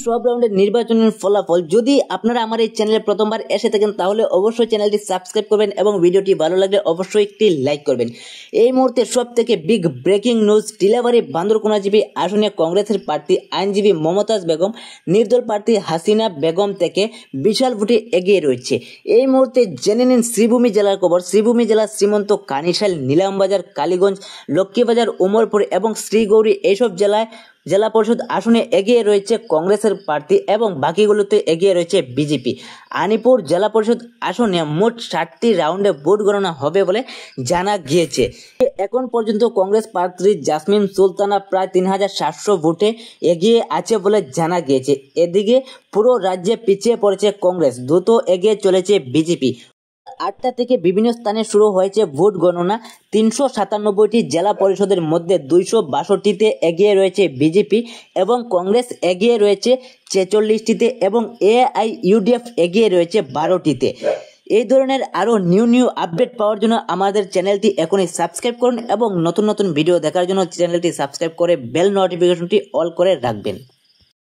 সব রাউন্ডের নির্বাচনের ফলাফল যদি আপনারা আমার এই চ্যানেলে প্রথমবার এসে থাকেন তাহলে অবশ্যই চ্যানেলটি সাবস্ক্রাইব করবেন এবং ভিডিওটি ভালো লাগলে অবশ্যই একটি লাইক করবেন। এই মুহূর্তে সবথেকে বিগ ব্রেকিং নিউজ, টিলাবাড়ি বান্দরকোনাজীবী আসনে কংগ্রেসের প্রার্থী আইনজীবী মমতাজ বেগম নির্দল প্রার্থী হাসিনা বেগম থেকে বিশাল ভোটে এগিয়ে রয়েছে। এই মুহূর্তে জেনে নিন শ্রীভূমি জেলার খবর। শ্রীভূমি জেলার শ্রীমন্ত, কানিশাল, নিলামবাজার, কালীগঞ্জ, লক্ষ্মীবাজার, উমরপুর এবং শ্রীগৌরী এইসব জেলা পরিষদ আসনে এগিয়ে রয়েছে কংগ্রেসের প্রার্থী এবং বাকিগুলোতে এগিয়ে রয়েছে বিজেপি। আনিপুর জেলা পরিষদ আসনে মোট 60টি রাউন্ডে ভোট গণনা হবে বলে জানা গিয়েছে। এখন পর্যন্ত কংগ্রেস প্রার্থী জাসমিন সুলতানা প্রায় 3700 ভোটে এগিয়ে আছে বলে জানা গিয়েছে। এদিকে পুরো রাজ্যে পিছিয়ে পড়েছে কংগ্রেস, দ্রুত এগিয়ে চলেছে বিজেপি। 8টা থেকে বিভিন্ন স্থানে শুরু হয়েছে ভোট গণনা। 397টি জেলা পরিষদের মধ্যে 262টিতে এগিয়ে রয়েছে বিজেপি এবং কংগ্রেস এগিয়ে রয়েছে 46টিতে এবং এআইইউডিএফ এগিয়ে রয়েছে 12টিতে। এই ধরনের আরও নিউ আপডেট পাওয়ার জন্য আমাদের চ্যানেলটি এখনই সাবস্ক্রাইব করুন এবং নতুন ভিডিও দেখার জন্য চ্যানেলটি সাবস্ক্রাইব করে বেল নোটিফিকেশনটি অল করে রাখবেন।